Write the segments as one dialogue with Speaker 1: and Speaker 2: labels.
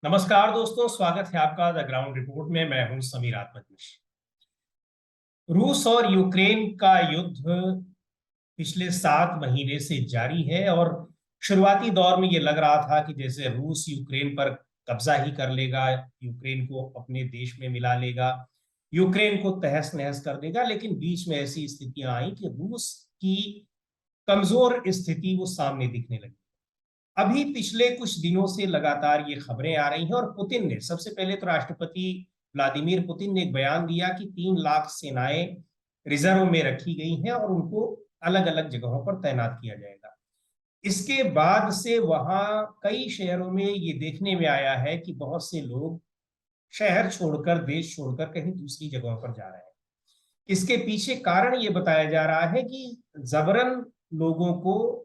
Speaker 1: नमस्कार दोस्तों, स्वागत है आपका द ग्राउंड रिपोर्ट में। मैं हूं समीर आत्मनिश। रूस और यूक्रेन का युद्ध पिछले 7 महीने से जारी है और शुरुआती दौर में ये लग रहा था कि जैसे रूस यूक्रेन पर कब्जा ही कर लेगा, यूक्रेन को अपने देश में मिला लेगा, यूक्रेन को तहस नहस कर देगा। लेकिन बीच में ऐसी स्थितियां आई कि रूस की कमजोर स्थिति वो सामने दिखने लगी। अभी पिछले कुछ दिनों से लगातार ये खबरें आ रही हैं और पुतिन ने सबसे पहले तो राष्ट्रपति व्लादिमीर पुतिन ने एक बयान दिया कि 3 लाख सेनाएं रिजर्व में रखी गई हैं और उनको अलग अलग जगहों पर तैनात किया जाएगा। इसके बाद से वहां कई शहरों में ये देखने में आया है कि बहुत से लोग शहर छोड़कर, देश छोड़कर कहीं दूसरी जगहों पर जा रहे हैं। इसके पीछे कारण ये बताया जा रहा है कि जबरन लोगों को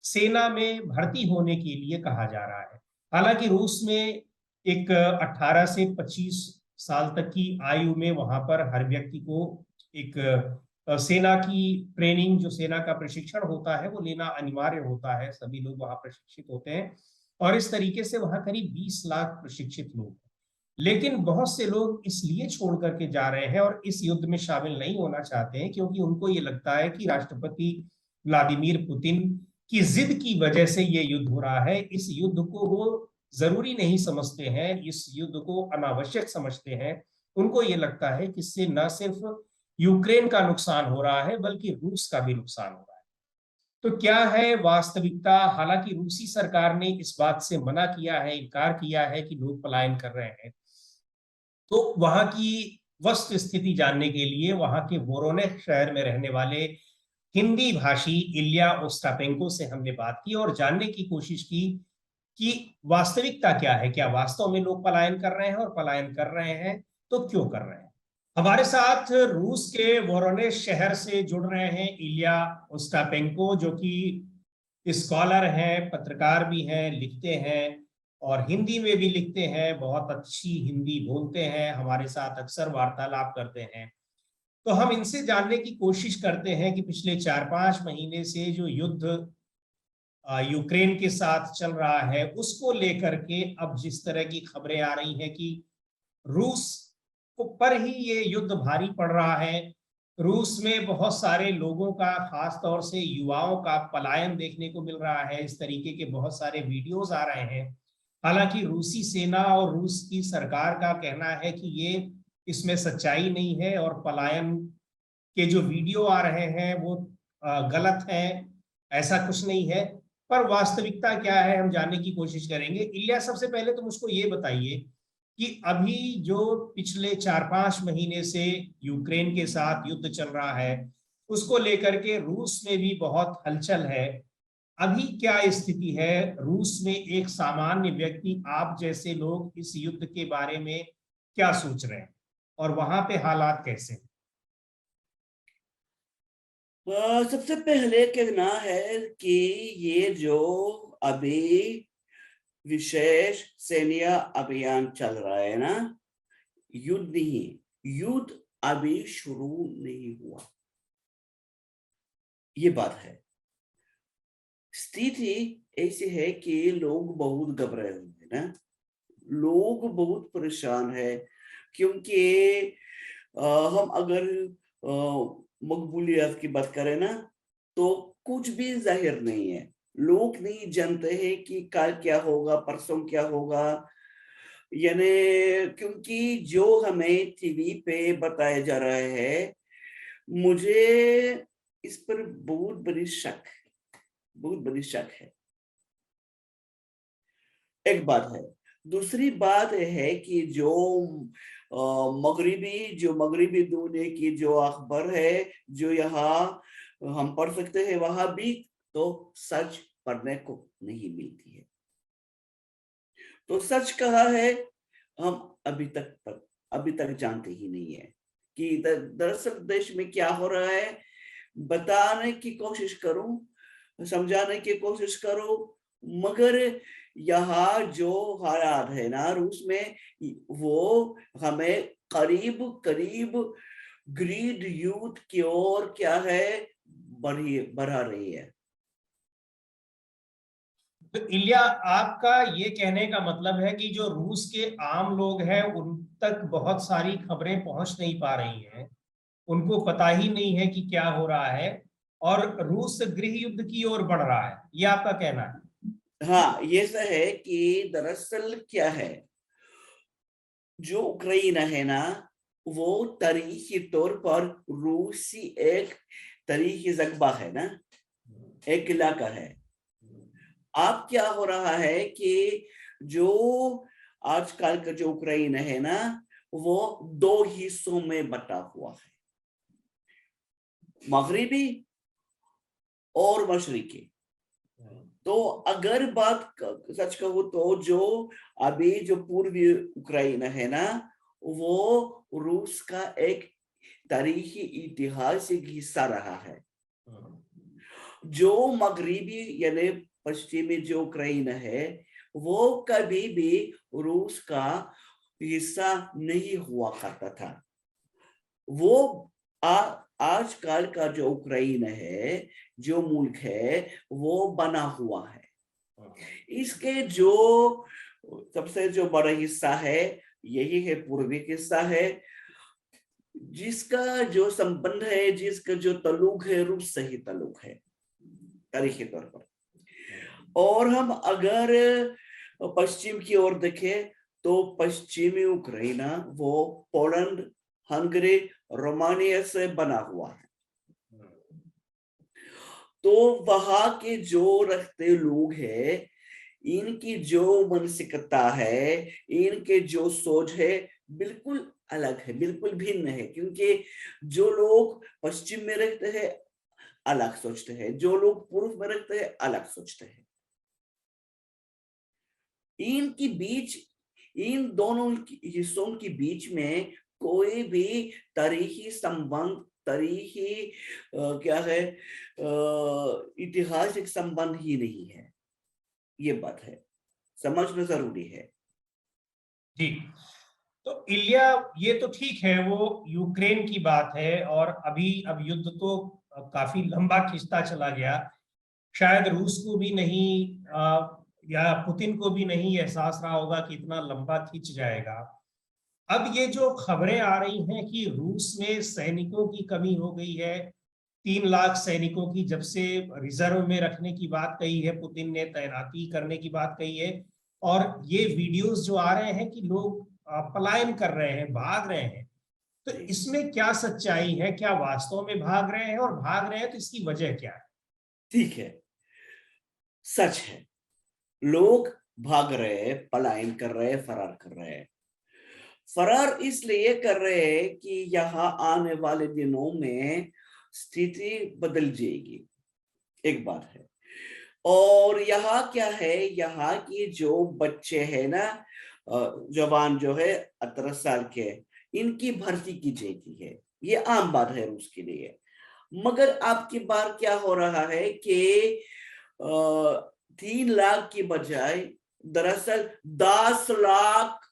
Speaker 1: सेना में भर्ती होने के लिए कहा जा रहा है। हालांकि रूस में एक 18 से 25 साल तक की आयु में वहां पर हर व्यक्ति को एक सेना की ट्रेनिंग, जो सेना का प्रशिक्षण होता है, वो लेना अनिवार्य होता है। सभी लोग वहां प्रशिक्षित होते हैं और इस तरीके से वहां करीब 20 लाख प्रशिक्षित लोग हैं। लेकिन बहुत से लोग इसलिए छोड़ करके जा रहे हैं और इस युद्ध में शामिल नहीं होना चाहते हैं क्योंकि उनको ये लगता है कि राष्ट्रपति व्लादिमीर पुतिन की जिद की वजह से ये युद्ध हो रहा है। इस युद्ध को वो जरूरी नहीं समझते हैं, इस युद्ध को अनावश्यक समझते हैं। उनको ये लगता है कि इससे न सिर्फ यूक्रेन का नुकसान हो रहा है बल्कि रूस का भी नुकसान हो रहा है। तो क्या है वास्तविकता? हालांकि रूसी सरकार ने इस बात से मना किया है, इनकार किया है कि लोग पलायन कर रहे हैं। तो वहां की वस्तु स्थिति जानने के लिए वहां के वोरोनेख शहर में रहने वाले हिंदी भाषी इलिया ओस्टापेंको से हमने बात की और जानने की कोशिश की कि वास्तविकता क्या है। क्या वास्तव में लोग पलायन कर रहे हैं, और पलायन कर रहे हैं तो क्यों कर रहे हैं? हमारे साथ रूस के वोरोनेश शहर से जुड़ रहे हैं इलिया ओस्टापेंको, जो कि स्कॉलर हैं, पत्रकार भी हैं, लिखते हैं और हिंदी में भी लिखते हैं, बहुत अच्छी हिंदी बोलते हैं, हमारे साथ अक्सर वार्तालाप करते हैं। तो हम इनसे जानने की कोशिश करते हैं कि पिछले 4-5 महीने से जो युद्ध यूक्रेन के साथ चल रहा है उसको लेकर के अब जिस तरह की खबरें आ रही हैं कि रूस को पर ही ये युद्ध भारी पड़ रहा है। रूस में बहुत सारे लोगों का, खास तौर से युवाओं का पलायन देखने को मिल रहा है। इस तरीके के बहुत सारे वीडियोस आ रहे हैं। हालांकि रूसी सेना और रूस की सरकार का कहना है कि ये इसमें सच्चाई नहीं है और पलायन के जो वीडियो आ रहे हैं वो गलत है, ऐसा कुछ नहीं है। पर वास्तविकता क्या है हम जानने की कोशिश करेंगे। इलिया, सबसे पहले तुम उसको ये बताइए कि अभी जो पिछले 4-5 महीने से यूक्रेन के साथ युद्ध चल रहा है उसको लेकर के रूस में भी बहुत हलचल है। अभी क्या स्थिति है रूस में? एक सामान्य व्यक्ति, आप जैसे लोग इस युद्ध के बारे में क्या सोच रहे हैं और वहां पे हालात कैसे हैं?
Speaker 2: सबसे पहले कहना है कि ये जो अभी विशेष सैन्य अभियान चल रहा है ना, युद्ध नहीं, युद्ध अभी शुरू नहीं हुआ, ये बात है। स्थिति ऐसी है कि लोग बहुत घबराए हुए हैं ना, लोग बहुत परेशान है क्योंकि हम अगर मकबूलियत की बात करें ना, तो कुछ भी जाहिर नहीं है। लोग नहीं जानते हैं कि कल क्या होगा, परसों क्या होगा, यानी क्योंकि जो हमें टीवी पे बताया जा रहा है, मुझे इस पर बहुत बड़ी शक है। एक बात है। दूसरी बात है कि जो मगरिबी दुनिया की जो अखबार है, जो यहाँ हम पढ़ सकते हैं, वहां भी तो सच पढ़ने को नहीं मिलती है। तो सच कहा है, हम अभी तक जानते ही नहीं है कि दरअसल देश में क्या हो रहा है। बताने की कोशिश करूं, समझाने की कोशिश करो, मगर यहाँ जो हालात है ना रूस में, वो हमें करीब करीब ग्रीड युद्ध की ओर क्या है बढ़ा रही है।
Speaker 1: तो इलिया, आपका ये कहने का मतलब है कि जो रूस के आम लोग हैं उन तक बहुत सारी खबरें पहुंच नहीं पा रही हैं, उनको पता ही नहीं है कि क्या हो रहा है, और रूस गृह युद्ध की ओर बढ़ रहा है, ये आपका कहना है?
Speaker 2: हाँ, ये सही है कि दरअसल क्या है, जो उक्रेन है ना, वो तारीखी तौर पर रूसी एक तारीखी जगबा है ना, एक इलाका है। अब क्या हो रहा है कि जो आजकल का जो उक्रेन है ना, वो दो हिस्सों में बटा हुआ है, मगरिबी और मशरिकी। तो अगर बात सच कहूं तो जो अभी जो पूर्वी उक्रेन है ना, वो रूस का एक तारीखी ऐतिहासिक हिस्सा रहा है। जो मगरिबी यानी पश्चिमी जो उक्रेन है, वो कभी भी रूस का हिस्सा नहीं हुआ करता था। वो आजकल का जो उक्रेन है, जो मुल्क है, वो बना हुआ है। इसके जो सबसे जो बड़ा हिस्सा है, यही है पूर्वी हिस्सा है, जिसका जो संबंध है, जिसका जो तल्लुक है, रूस से ही तल्लुक है तारीखी तौर पर। और हम अगर पश्चिम की ओर देखें तो पश्चिमी उक्रेन वो पोलैंड, हंगरी, रोमानिया से बना हुआ है। तो वहां के जो रहते लोग हैं, इनकी जो मानसिकता है, इनके जो सोच है, बिल्कुल अलग है, बिल्कुल भिन्न है। क्योंकि जो लोग पश्चिम में रहते हैं अलग सोचते हैं, जो लोग पूर्व में रहते हैं अलग सोचते हैं। इनकी बीच, इन दोनों हिस्सों के बीच में कोई भी तारीखी संबंध, तारीखी क्या है, ऐतिहासिक संबंध ही नहीं है। ये बात है, समझना जरूरी है।
Speaker 1: जी। तो इलिया, ये तो ठीक है, वो यूक्रेन की बात है, और अभी अब युद्ध तो काफी लंबा खिंचता चला गया। शायद रूस को भी नहीं या पुतिन को भी नहीं एहसास रहा होगा कि इतना लंबा खिंच जाएगा। अब ये जो खबरें आ रही हैं कि रूस में सैनिकों की कमी हो गई है, 3 लाख सैनिकों की जब से रिजर्व में रखने की बात कही है पुतिन ने, तैनाती करने की बात कही है, और ये वीडियोस जो आ रहे हैं कि लोग पलायन कर रहे हैं, भाग रहे हैं, तो इसमें क्या सच्चाई है? क्या वास्तव में भाग रहे हैं, और भाग रहे हैं तो इसकी वजह क्या है?
Speaker 2: ठीक है, सच है, लोग भाग रहे हैं, पलायन कर रहे हैं, फरार कर रहे हैं। फरार इसलिए कर रहे हैं कि यहाँ आने वाले दिनों में स्थिति बदल जाएगी, एक बात है। और यहाँ क्या है, यहाँ की जो बच्चे हैं ना, जवान जो है 18 साल के, इनकी भर्ती की जाती है, ये आम बात है रूस के लिए। मगर आपकी बार क्या हो रहा है कि 3 लाख की बजाय दरअसल 10 लाख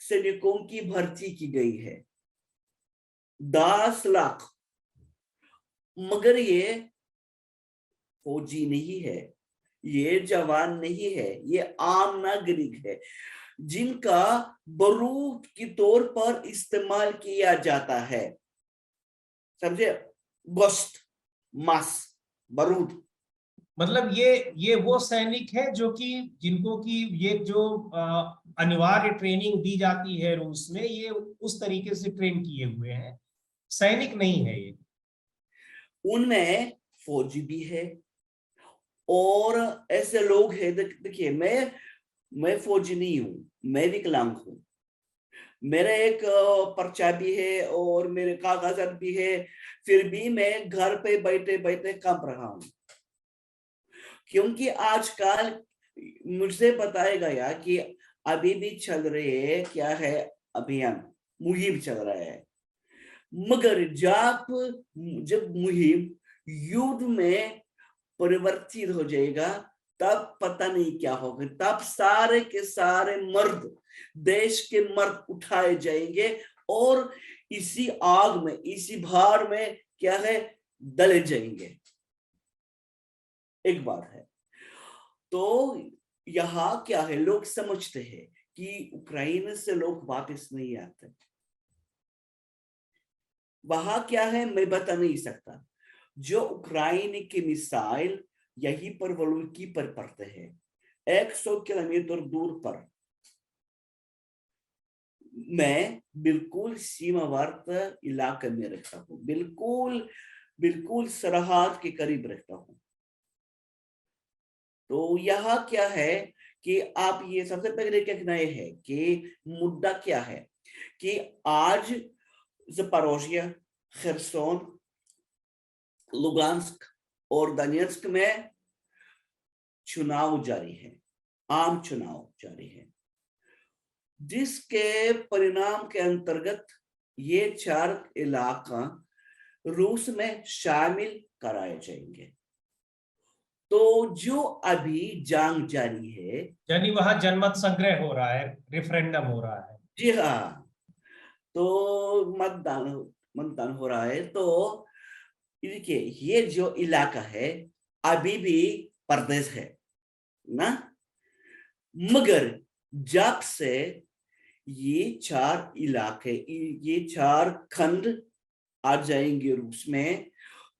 Speaker 2: सैनिकों की भर्ती की गई है। 10 लाख। मगर ये फौजी नहीं है, ये जवान नहीं है, ये आम नागरिक है, जिनका बारूद के तौर पर इस्तेमाल किया जाता है। समझे? गोश्त, मांस, बारूद।
Speaker 1: मतलब ये वो सैनिक है जो कि जिनको कि ये जो अनिवार्य ट्रेनिंग दी जाती है रूस में, ये उस तरीके से ट्रेन किए हुए हैं, सैनिक नहीं है ये।
Speaker 2: उनमें फौजी भी है और ऐसे लोग हैं। देखिए, मैं फौजी नहीं हूं, मैं विकलांग हूं, मेरा एक पर्चा भी है और मेरे कागजात भी है, फिर भी मैं घर पे बैठे बैठे कांप रहा हूं। क्योंकि आजकल मुझसे बताया गया कि अभी भी चल रहे है, क्या है, अभियान, मुहिम चल रहा है। मगर जब मुहिम युद्ध में परिवर्तित हो जाएगा, तब पता नहीं क्या होगा। तब सारे के सारे मर्द, देश के मर्द उठाए जाएंगे और इसी आग में, इसी भार में क्या है, दले जाएंगे। एक बात है। तो यहाँ क्या है, लोग समझते हैं कि उक्राइन से लोग वापस नहीं आते। वहां क्या है मैं बता नहीं सकता। जो उक्राइन के मिसाइल यहीं पर वोलोकी पर पड़ते हैं, 100 किलोमीटर दूर पर। मैं बिल्कुल सीमावर्ती इलाके में रहता हूँ, बिल्कुल बिल्कुल सरहद के करीब रहता हूँ। तो यहाँ क्या है कि आप ये सबसे पहले कहना है कि मुद्दा क्या है कि आज ज़पारोजिया, खरसोन, लुगांस्क और दोनेत्स्क में चुनाव जारी है, आम चुनाव जारी है, जिसके परिणाम के अंतर्गत ये 4 इलाका रूस में शामिल कराए जाएंगे। तो जो अभी जंग जारी है,
Speaker 1: यानी वहां जनमत संग्रह हो रहा है, रेफरेंडम हो रहा है।
Speaker 2: जी हाँ, तो मतदान मतदान हो रहा है। तो देखिए ये जो इलाका है अभी भी प्रदेश है ना, मगर जब से ये 4 इलाके, ये 4 खंड आ जाएंगे रूस में,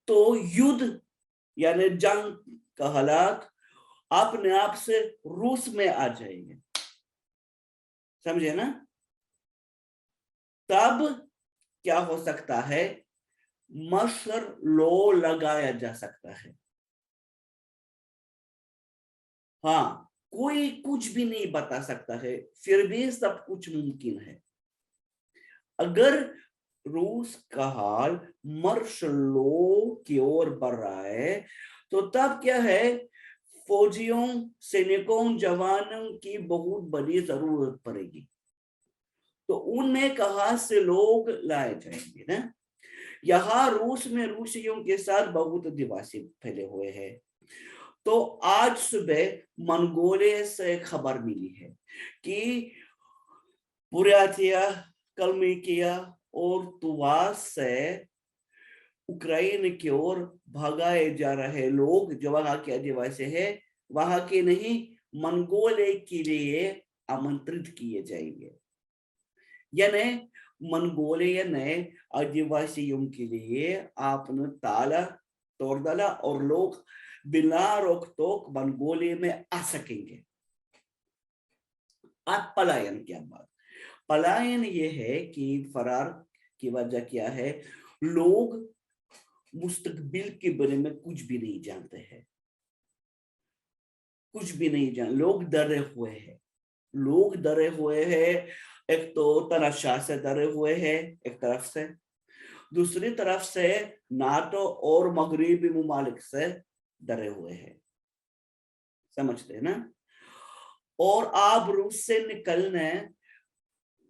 Speaker 2: तो युद्ध यानी जंग का हालात अपने आप से रूस में आ जाएंगे, समझे ना। तब क्या हो सकता है, मशर लो लगाया जा सकता है। हाँ, कोई कुछ भी नहीं बता सकता है, फिर भी सब कुछ मुमकिन है। अगर रूस का हाल मार्शल लॉ की ओर बढ़ रहा है, तो तब क्या है, फौजियों, सैनिकों, जवानों की बहुत बड़ी जरूरत पड़ेगी। तो उनमें कहां से लोग लाए जाएंगे ना। यहाँ रूस में रूसियों के साथ बहुत अधिवासी फैले हुए हैं। तो आज सुबह मंगोलिया से खबर मिली है कि बुर्यातिया, कलमेकिया और तुवास से उक्राइन की ओर भगाए जा रहे लोग, जो वहां के आदिवासी है, वहां के नहीं, मंगोलिया के लिए आमंत्रित किए जाएंगे। यानी मंगोलिया ने आदिवासियों के लिए आपने ताला तोड़ डाला और लोग बिना रोक टोक मंगोलिया में आ सकेंगे। अब पलायन क्या बात, पलायन ये है कि फरार की वजह क्या है, लोग मुस्तकबिल के बारे में कुछ भी नहीं जानते हैं, कुछ भी नहीं जान, लोग डरे हुए हैं, लोग डरे हुए हैं। एक तो तनाशाह से डरे हुए हैं एक तरफ से, दूसरी तरफ से नाटो और मगरबी मुमालिक से डरे हुए हैं, समझते हैं ना। और अब रूस से निकलने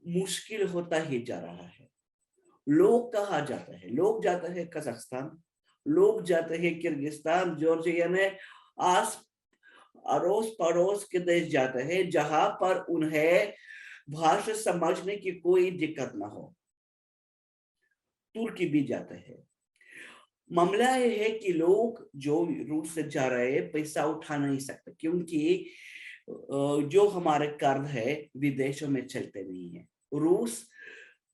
Speaker 2: मुश्किल होता ही जा रहा है। लोग कहाँ जाते हैं, लोग जाते हैं कजाकिस्तान, लोग जाते हैं किर्गिस्तान, जॉर्जिया में, आस अड़ोस पड़ोस के देश जाते हैं जहां पर उन्हें भाषा समझने की कोई दिक्कत ना हो। तुर्की भी जाते हैं। मामला यह है कि लोग जो रूस से जा रहे हैं पैसा उठा नहीं सकते, क्योंकि जो हमारे कर्ज है विदेशों में चलते नहीं है। रूस,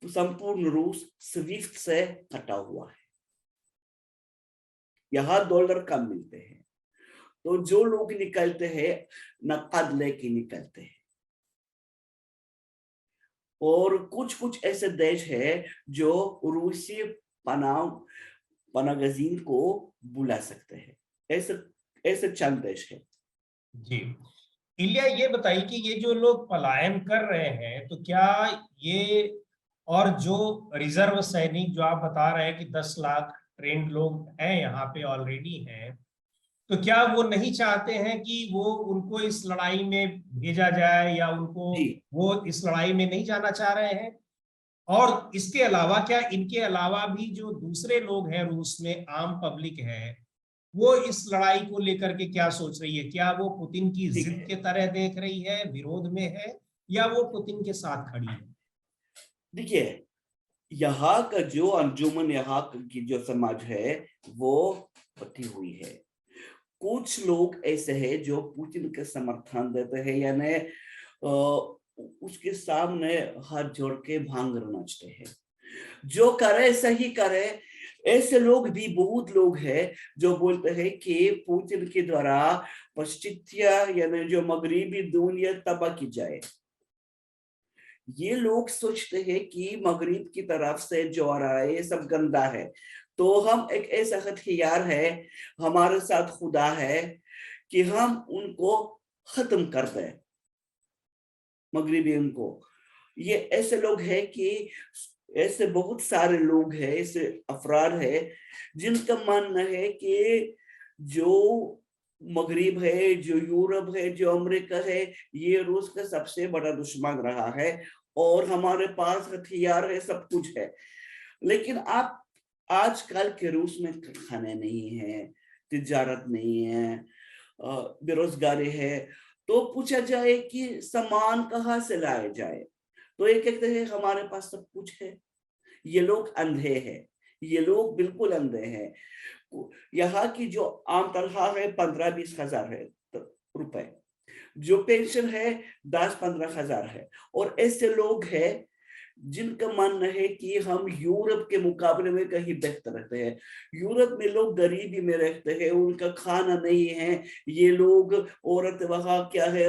Speaker 2: संपूर्ण रूस स्विफ्ट से कटा हुआ है, यहाँ डॉलर कम मिलते हैं, तो जो लोग निकलते हैं नकद लेके निकलते हैं। और कुछ कुछ ऐसे देश है जो रूसी पनागजीन को बुला सकते हैं, ऐसे ऐसे चंद देश है।
Speaker 1: जी, इलिया ये बताइए कि ये जो लोग पलायन कर रहे हैं, तो क्या ये, और जो रिजर्व सैनिक जो आप बता रहे हैं कि 10 लाख ट्रेंड लोग हैं यहाँ पे ऑलरेडी हैं, तो क्या वो नहीं चाहते हैं कि वो उनको इस लड़ाई में भेजा जाए, या उनको
Speaker 2: जी,
Speaker 1: वो इस लड़ाई में नहीं जाना चाह रहे हैं? और इसके अलावा क्या इनके अलावा भी जो दूसरे लोग हैं रूस में, आम पब्लिक है, वो इस लड़ाई को लेकर के क्या सोच रही है? क्या वो पुतिन की
Speaker 2: ठीक
Speaker 1: जिद
Speaker 2: है।
Speaker 1: के तरह देख रही है, विरोध में है, या वो पुतिन के साथ खड़ी है?
Speaker 2: देखिए, यहाँ का जो अंजुमन, यहाँ की जो समाज है वो बटी हुई है। कुछ लोग ऐसे हैं जो पुतिन के समर्थन देते हैं, यानी उसके सामने हाथ जोड़ के भांगड़ा नाचते हैं, जो करे सही करे। ऐसे लोग भी बहुत लोग हैं जो बोलते हैं कि पुतिन के द्वारा पश्चिमिया यानी जो मगरिबी दुनिया तबाह की जाए। ये लोग सोचते हैं कि मगरिब की तरफ से जो आ रहा है ये सब गंदा है, तो हम एक ऐसा हथियार है, हमारे साथ खुदा है कि हम उनको खत्म कर दें, मगरिबियों को। ये ऐसे लोग हैं कि ऐसे बहुत सारे लोग हैं, ऐसे अफराद है जिनका मानना है कि जो मगरिब है, जो यूरोप है, जो अमेरिका है, ये रूस का सबसे बड़ा दुश्मन रहा है और हमारे पास हथियार है, सब कुछ है। लेकिन आप आजकल के रूस में खाने नहीं है, तिजारत नहीं है, बेरोजगारी है, तो पूछा जाए कि सामान कहाँ से लाया जाए, तो ये कहते हैं हमारे पास सब कुछ है। ये लोग अंधे हैं, ये लोग बिल्कुल अंधे हैं। यहाँ की जो आम तनख्वाह है 15-20 हजार है रुपए, जो पेंशन है 10-15 हजार है, और ऐसे लोग हैं जिनका मानना है कि हम यूरोप के मुकाबले में कहीं बेहतर रहते हैं। यूरोप में लोग गरीबी में रहते हैं, उनका खाना नहीं है, ये लोग औरत वहां क्या है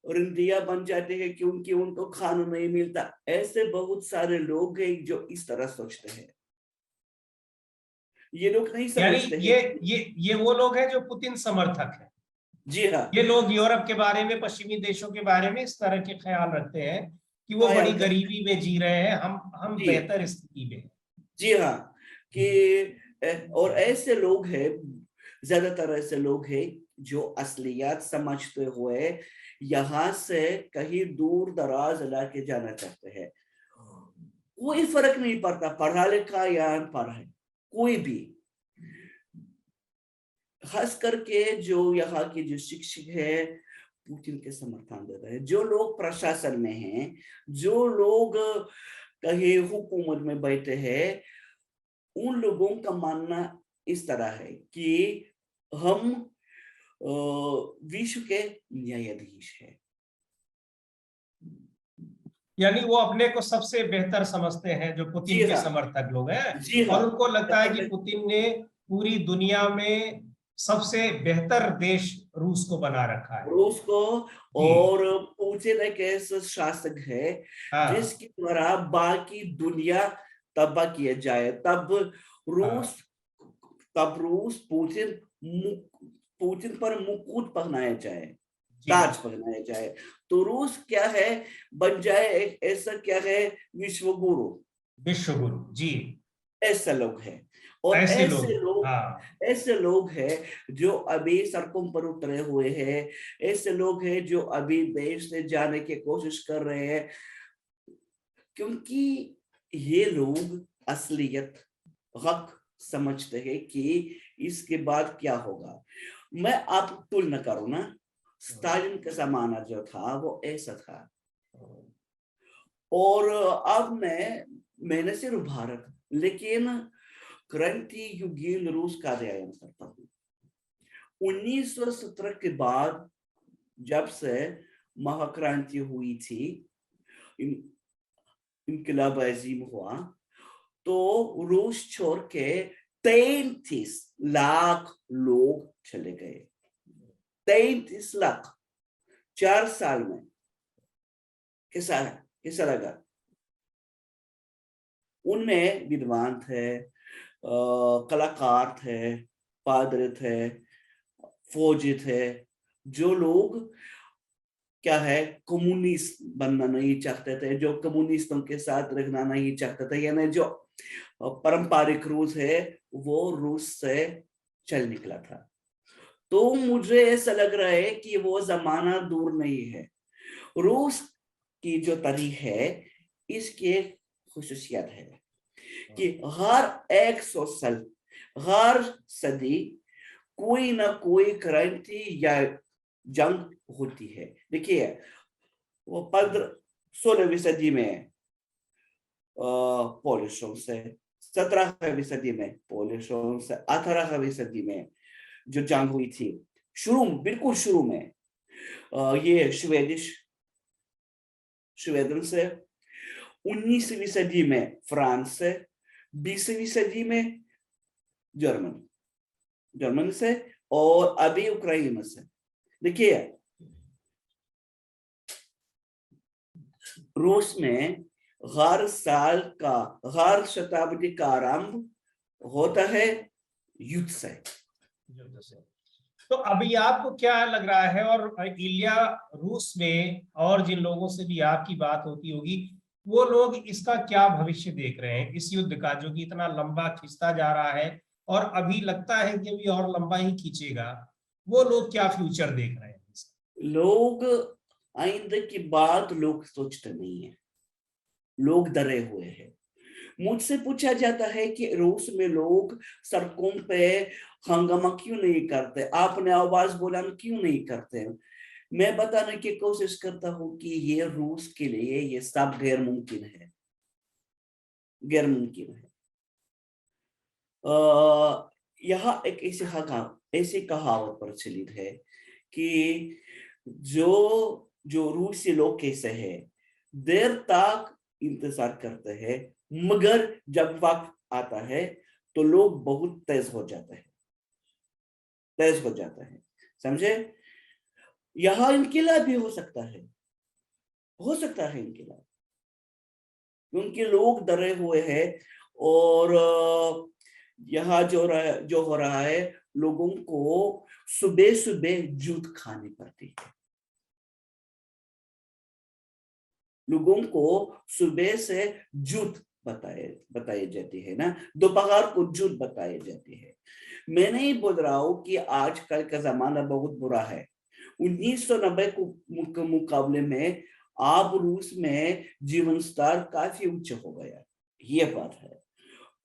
Speaker 2: रिंदिया बन जाते हैं क्योंकि उनको खाना नहीं मिलता। ऐसे बहुत सारे लोग हैं जो इस तरह सोचते हैं। ये लोग नहीं
Speaker 1: यानी
Speaker 2: समझते हैं।
Speaker 1: ये वो लोग हैं जो पुतिन समर्थक हैं।
Speaker 2: जी हाँ,
Speaker 1: ये लोग यूरोप के बारे में, पश्चिमी देशों के बारे में इस तरह के ख्याल रखते हैं कि वो बड़ी
Speaker 2: ख्याल कर,
Speaker 1: गरीबी में जी रहे हैं, हम
Speaker 2: जी
Speaker 1: बेहतर स्थिति में हैं।
Speaker 2: जी हाँ, कि और ऐसे लोग हैं, ज्यादातर ऐसे लोग हैं जो असलियत समझते हुए यहाँ से कहीं दूर दराज इलाके जाना चाहते हैं। कोई फर्क नहीं पड़ता पढ़ा लिखा या अनपढ़ है, कोई भी। खास करके जो यहाँ के जो शिक्षक है पुतिन के समर्थन देते हैं, जो लोग प्रशासन में हैं, जो लोग कहीं हुकूमत में बैठे हैं, उन लोगों का मानना इस तरह है कि हम विश्व के न्यायाधीश है।
Speaker 1: यानी वो अपने को सबसे बेहतर समझते हैं, जो
Speaker 2: जी
Speaker 1: पुतिन के
Speaker 2: हाँ,
Speaker 1: समर्थक लोग हैं,
Speaker 2: जी हाँ,
Speaker 1: और उनको लगता है कि पुतिन ने पूरी दुनिया में सबसे बेहतर देश रूस को बना रखा है।
Speaker 2: रूस को।
Speaker 1: जी
Speaker 2: और पुतिन एक ऐसा शासक है
Speaker 1: हाँ
Speaker 2: जिसके द्वारा बाकी दुनिया तबाह किया जाए, रूस
Speaker 1: हाँ
Speaker 2: तब रूस पुतिन पुतिन पर मुकुट पहनाया जाए,
Speaker 1: जी,
Speaker 2: ताज पहनाया जाए, तो रूस क्या है, बन जाए एक ऐसा क्या है, विश्व गुरु।
Speaker 1: विश्व गुरु जी।
Speaker 2: ऐसे लोग हैं, और
Speaker 1: ऐसे लोग, हाँ
Speaker 2: ऐसे लोग हैं जो अभी सड़कों पर उतरे हुए हैं, ऐसे लोग हैं जो अभी देश से जाने की कोशिश कर रहे हैं, क्योंकि ये लोग असलियत हक समझते हैं कि इसके बाद क्या होगा। मैं आप तुलना करूं ना, स्टालिन का जमाना जो था वो ऐसा था, और अब मैंने सिर्फ भारत, लेकिन क्रांति युगीन रूस का अध्ययन करता हूँ। 1917 के बाद जब से महाक्रांति हुई थी, इनकलाब अजीम हुआ, तो रूस छोड़ के 33 लाख लोग चले गए। 33 लाख 4 साल में। कैसा लगा? उनमें विद्वान थे, कलाकार थे, पादरी थे, फौजी थे, जो लोग क्या है कम्युनिस्ट बनना नहीं चाहते थे, जो कम्युनिस्टों के साथ रहना नहीं चाहते थे, यानी जो पारंपरिक रूस है वो रूस से चल निकला था। तो मुझे ऐसा लग रहा है कि वो जमाना दूर नहीं है। रूस की जो तारीख है इसकी एक खुसूसियत है कि हर 100 साल, हर सदी कोई ना कोई क्रांति या जंग होती है। देखिए, वो 16वीं सदी में पोलिशों से, 17वीं सदी में पोलिशों से, 18वीं सदी में जो जंग हुई थी बिल्कुल शुरू में, ये स्वीडन से, 19वीं सदी में फ्रांस से, 20वीं सदी में जर्मनी से, और अभी यूक्रेन से। देखिए, रूस में हर शताब्दी का आरंभ होता है युद्ध से।
Speaker 1: तो अभी आपको क्या लग रहा है, और इलिया, रूस में और जिन लोगों से भी आपकी बात होती होगी, वो लोग इसका क्या भविष्य देख रहे हैं इस युद्ध का, जो कि इतना लंबा खिंचता जा रहा है और अभी लगता है कि अभी और लंबा ही खींचेगा? वो लोग क्या फ्यूचर देख रहे हैं?
Speaker 2: लोग आइंदे की बात लोग सोचते नहीं है, लोग डरे हुए हैं। मुझसे पूछा जाता है कि रूस में लोग सड़कों पे हंगामा क्यों नहीं करते, आपने आवाज बुलंद क्यों नहीं करते। मैं बताने की कोशिश करता हूं कि ये रूस के लिए ये सब गैर मुमकिन है। यहाँ एक ऐसी कहावत प्रचलित है कि जो रूसी लोग कैसे हैं, देर तक इंतजार करते हैं, मगर जब वक्त आता है तो लोग बहुत तेज हो जाते हैं। समझे? यहाँ इनकलाब भी हो सकता है इनकलाब, क्योंकि लोग डरे हुए हैं। और यहाँ जो हो रहा है, लोगों को सुबह सुबह जूत खानी पड़ती है। लोगों को सुबह से जूत बताए जाते हैं ना, दोपहर को जूत बताए जाते हैं। मैं नहीं बोल रहा हूं कि आजकल का जमाना बहुत बुरा है। 1990 के मुकाबले में अब रूस में जीवन स्तर काफी उच्च हो गया, ये बात है।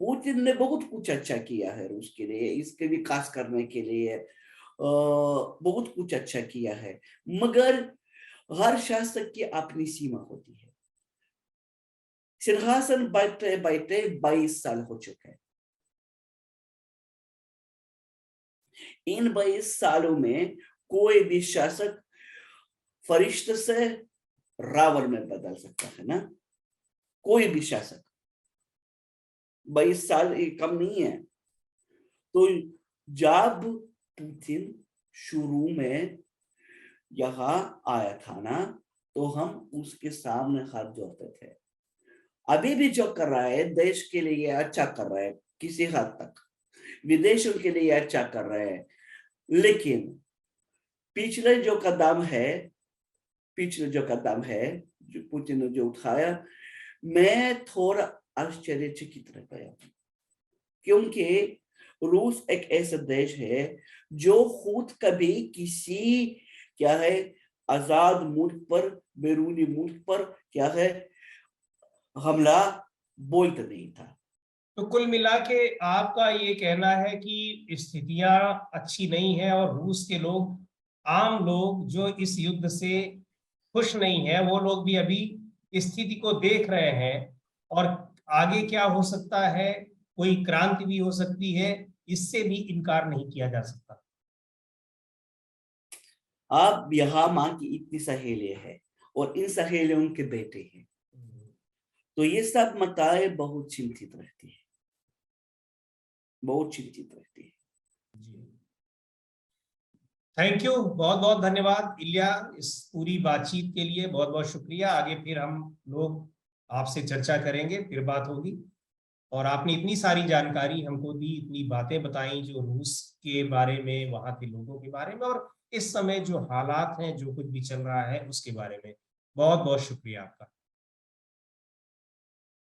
Speaker 2: पुतिन ने बहुत कुछ अच्छा किया है रूस के लिए, इसके विकास करने के लिए बहुत कुछ अच्छा किया है, मगर हर शासक की अपनी सीमा होती है। सिंहासन बैठे बैठे 22 साल हो चुके हैं। इन 22 सालों में कोई भी शासक फरिश्ते से रावण में बदल सकता है ना, कोई भी शासक। 22 साल कम नहीं है। तो जब पुतिन शुरू में यहाँ आया था ना, तो हम उसके सामने हाथ जोड़ते थे। अभी भी जो कर रहा है देश के लिए अच्छा कर रहा है, किसी हद तक विदेशों के लिए अच्छा कर रहा है, लेकिन पिछले जो कदम है जो पुतिन ने जो उठाया, मैं थोड़ा आश्चर्यचकित रह गया, क्योंकि रूस एक ऐसा देश है जो खुद कभी किसी आजाद मुल्क पर, बैरूनी मुल्क पर हमला बोलता नहीं था।
Speaker 1: तो कुल मिला के आपका ये कहना है कि स्थितियां अच्छी नहीं है और रूस के लोग, आम लोग जो इस युद्ध से खुश नहीं है, वो लोग भी अभी स्थिति को देख रहे हैं और आगे क्या हो सकता है, कोई क्रांति भी हो सकती है, इससे भी इनकार नहीं किया जा सकता।
Speaker 2: अब यहाँ माँ की इतनी सहेलियां हैं और इन सहेलियों के बेटे हैं, तो ये सब माताएं बहुत चिंतित रहती है।
Speaker 1: थैंक यू, बहुत बहुत धन्यवाद इलिया इस पूरी बातचीत के लिए, बहुत बहुत शुक्रिया। आगे फिर हम लोग आपसे चर्चा करेंगे, फिर बात होगी। और आपने इतनी सारी जानकारी हमको दी, इतनी बातें बताई जो रूस के बारे में, वहां के लोगों के बारे में, और इस समय जो हालात हैं, जो कुछ भी चल रहा है उसके बारे में। बहुत बहुत शुक्रिया आपका।